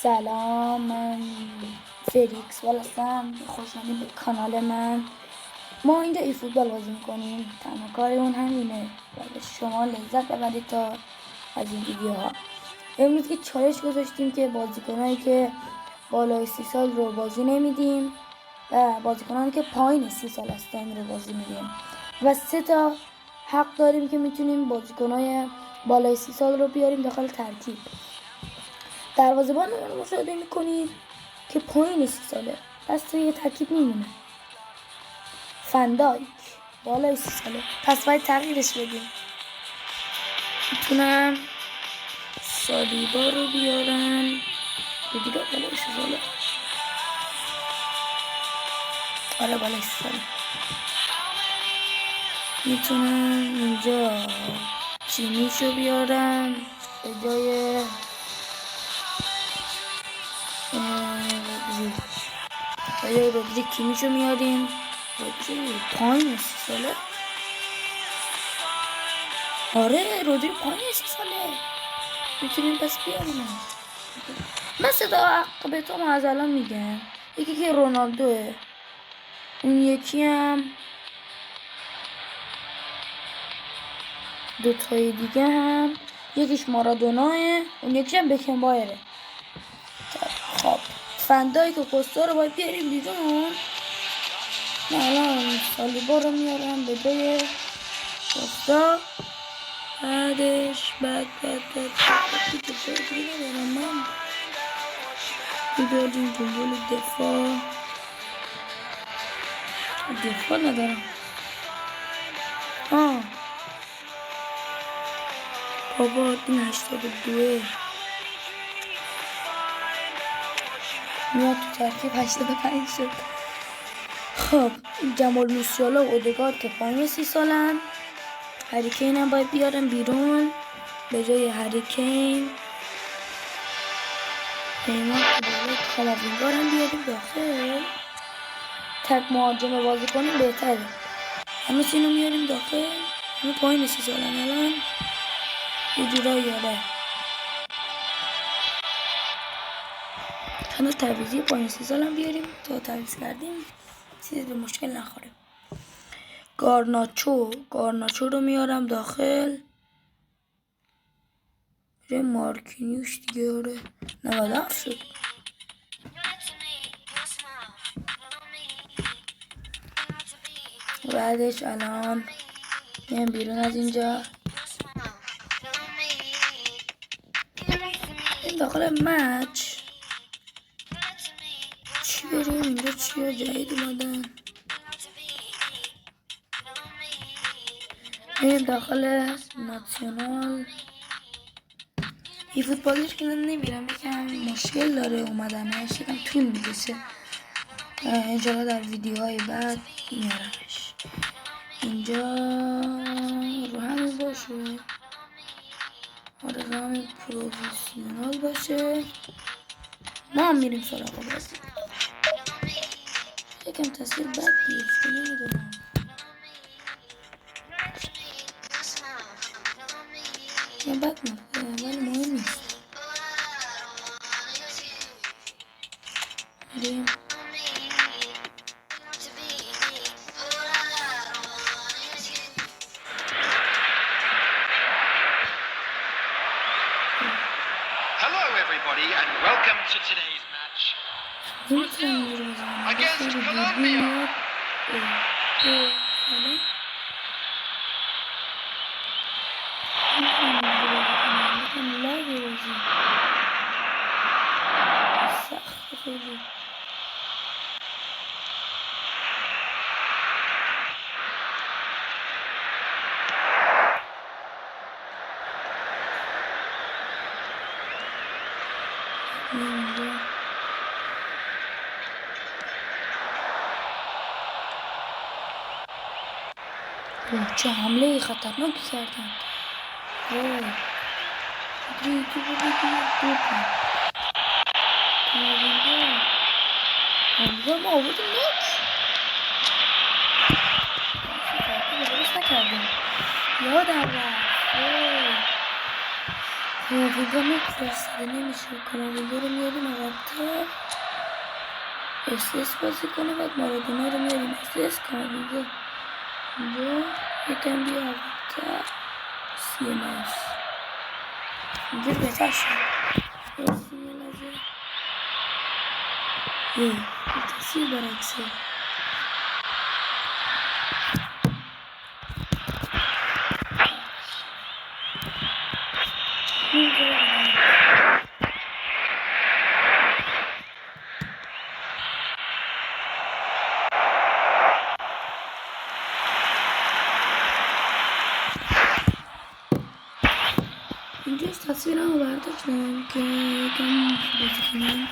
سلام، من فریکس هستم. خوش آمدید به کانال من. ما اینجا ای فوتبال بازی میکنیم. تنها کارمون همینه و شما لذت ببرید تا از این ویدیوها. امروز که چالش گذاشتیم که بازیکنایی که بالای 30 سال رو بازی نمیدیم و بازیکنانی که پایین 30 سال هستن رو بازی میدیم و 3 تا حق داریم که میتونیم بازیکنای بالای 30 سال رو بیاریم داخل ترکیب. دروازه‌بان رو مشاهده میکنید که پایین 30 ساله، پس توی یه ترکیب میمونه. فندایک بالای 30 ساله، پس باید تغییرش بدیم. میتونم سالیبا رو بیارم، دیگه بالای 30 ساله. آره بالای 30 ساله. میتونم اینجا چینیشو بیارم به جای رودری. کیمیشو میاریم رودری پایین 30 ساله. آره رودری پایین 30 ساله، میتونیم پس بیاریم. من صدا حق به تو از الان میگم. یکی که رونالدوه، اون یکی هم دوتای دیگه هم یکیش مارادوناه، اون یکیش هم بکنبایره. خب فندایک و کوستا رو باید بیاریم بیرون. من الان سالیبا رو میارم به جای کوستا. بعدش بعد بیاریم جنبول دفاع ندارم. بابا این 82 میاد تو ترکیب. 85 شد. خب جمال موسیالا و اودگارد که پایین 30 سالن. هریکین هم باید بیارم بیرون به جای هریکین. نیمار که بالای کاماوینگا هم بیاریم داخل. تک مهاجم بازی کنیم بهتره. همه اینو میاریم داخل. همه پایین 30 سالن الان یه جورایی. یاره هنوز تعویضی پایین 30 سالم بیاریم تا تعویض کردیم چیزی به مشکل نخوره. گارناچو رو میارم داخل به مارکینیوش دیگه. آره 97 شد. بعدش الان میام بیرون از اینجا، این داخل مچ چی بریم اینجا. چی جدید اومدن؟ میریم داخل ناسیونال. این فوتبالش که نمیرم، یکم مشکل داره اومدنش، یکم طول میکشه. انشالله در ویدیوهای بعد میارمش. اینجا رو همین باشه. آره رو همین پروفیسیونال باشه. ما هم میریم سراغ بازی. یکم تصویر بد گرفته، نمیدونم. یا بد نفته ولی مهم نیست. میریم Hello everybody and welcome to today's match. Brazil against Colombia. چه حمله خطرناکی کردن. ما آوردیم نوک. درست نکردیم. یادم رفت. کاماوینگا میفرسته نمیشه. کاماوینگا رو میاریم عقب‌تر اس بازی کنه، بعد مارادونا رو میاریم اس کاماوینگا اینجا یکم بیا عقب‌تر CMS اینجا بهتر شد. درسته یه لحظه تصویر برعکسه. اینجا تصویرم رو برداشتم که یکم بازی کنم.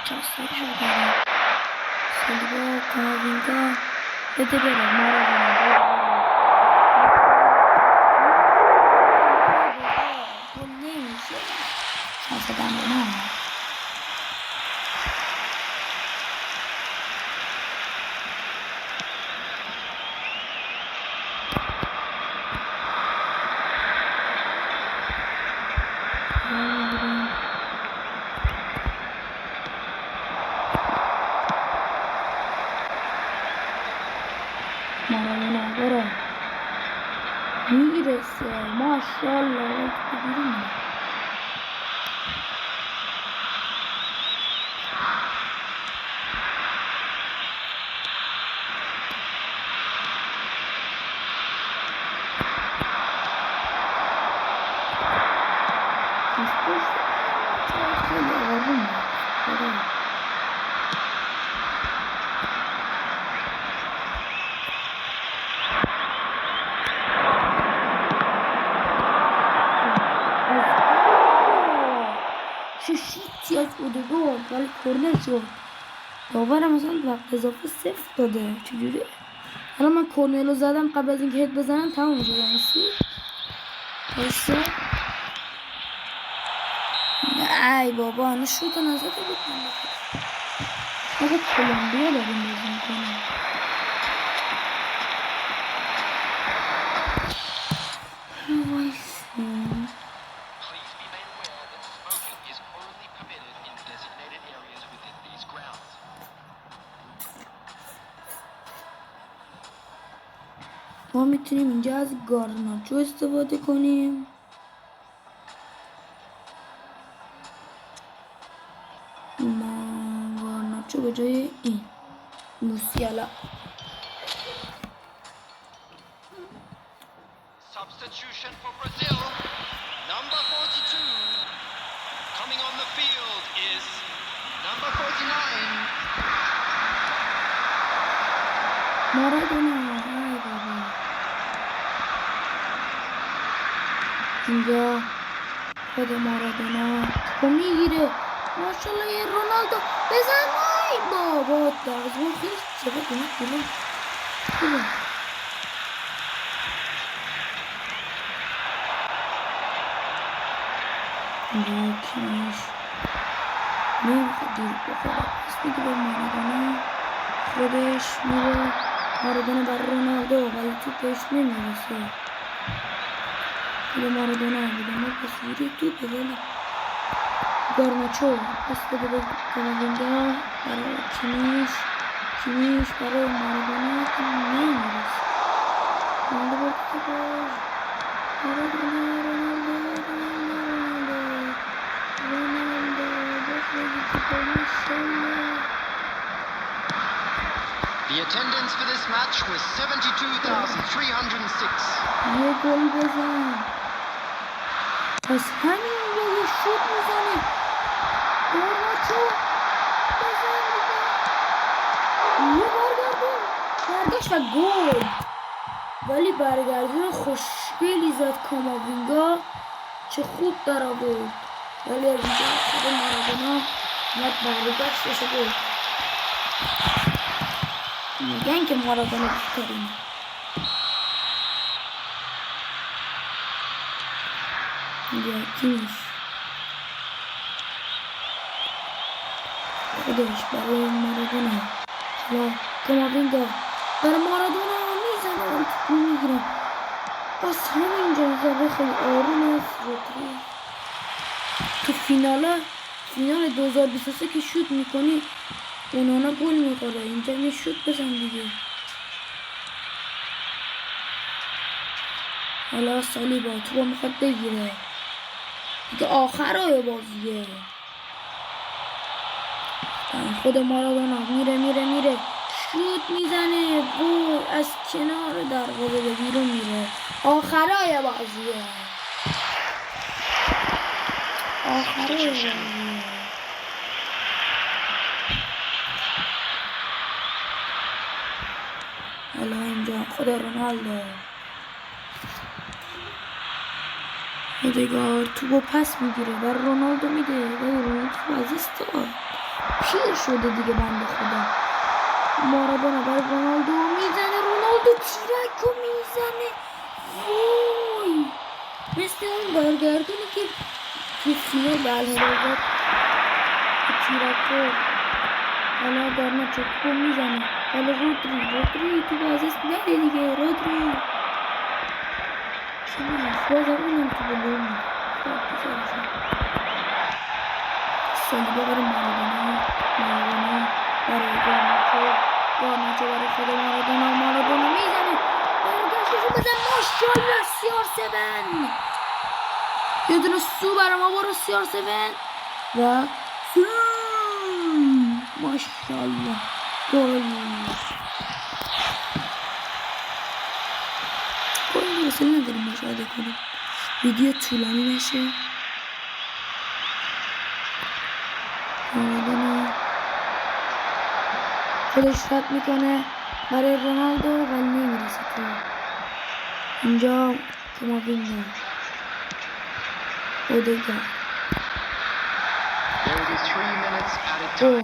Şansları şurada. Silva, Kamavinga, Edebera, Maradona. Bu neymiş ya? Şansa ben bunu ama. Maradona برو میرسه ماشاءالله ببینیم خیلی آرومه شیشی از اودگار ولی کرنر شد. داورم مثلا وقت اضافه 0 داده. چجوری؟ حالا من کرنر زدم قبل از اینکه هد بزنم تموم شد. وایسا. ای بابا انا شوت نزده بود. آقا کلمبیا داریم بازی میکنیم. ما میتونیم اینجا از گارناچو استفاده کنیم. ما گارناچو به جای این موسیالا. Substitution for Brazil. Number 42. Coming on the field is number 49. مارادونا. ای بابا. اینجا خود مارادونا تو میگیره. ماشاءالله یه رونالدو بزن. ای بابا دروازه‌بان خیلی چقدر اومد جلو. یکیش نمیخواد دیر بخوره پس میگه به مارادونا. خودش میره. مارادونا بر رونالدو ولی تو پیش نمیرسه. بده مارادونا بده مرکز سوری تو بده گارناچو پس بده به کاماوینگا برای کیمیش برای مارادونا که نمیرسه رونالدو برد که باز مارادونا The attendance for this match was 72,306. یه گل بزن پس همین رو یه شوت میزنه گارناچو بزن یه برگشت و گل ولی برگردون خوشگلی زد کاماوینگا چه خوب در آورد ولی از اینجا خود مارادونا اومد برگشتش بود میگن که مارادونا بیشترینه یا کیمیش خودش برای مارادونا حالا کاماوینگا برای مارادونا میزنه و تو میگیره بس همینجا زبه خیلی آروم است تو فینال 2023 که شوت میکنی اونانا گل میخوره اینجا یه شوت بزن دیگه حالا سالیبا تو با میخواد بگیره دیگه آخرای بازیه خود مارادونا میره شوت میزنه گل از کنار دروازه به بیرون میره آخرای بازیه حالا اینجا خود رونالدو ادگار تو پس میگیره و رونالدو میده ولی رونالدو از استاد پیر شده دیگه بنده خدا مارادونا برای رونالدو میزنه رونالدو تیرکو میزنه وای مثل اون برگردونی که تو فینال به الهدازات تیرکو حالا گارناچو تو میزنه ولی رودری تو بازیست نده دیگه رودری بازم اونم تو بلومی سالیبا برای مارادونا برای گارناچو برای خود مارادونا میزنه برگشتشو بزن ماشالله CR7 یه دونه سو برای ما برو CR7 و ماشالله گل حوصله نداریم مشاهده کنیم ویدیو طولانی نشه مارادونا خودش رد میکنه برای رونالدو ولی نمیرسه تو اینجا کاماوینگا اودگارد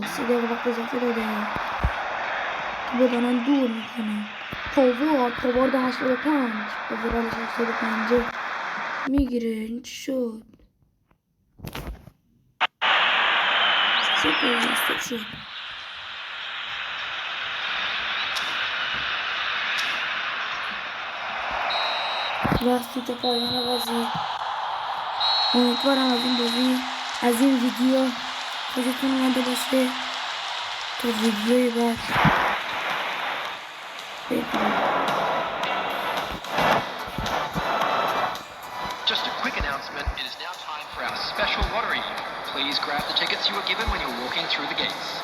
3 دقیقه وقت اضافه داده تو بدنن دور میکنه پاوارد 85 پاوارد 85 میگیره این چی شد شد راستی تا پایان بازی امیدوارم از این ویدیو خوشتون اومده باشه تا ویدیوی بعد Just a quick announcement, it is now time for our special lottery. Please grab the tickets you were given when you're walking through the gates.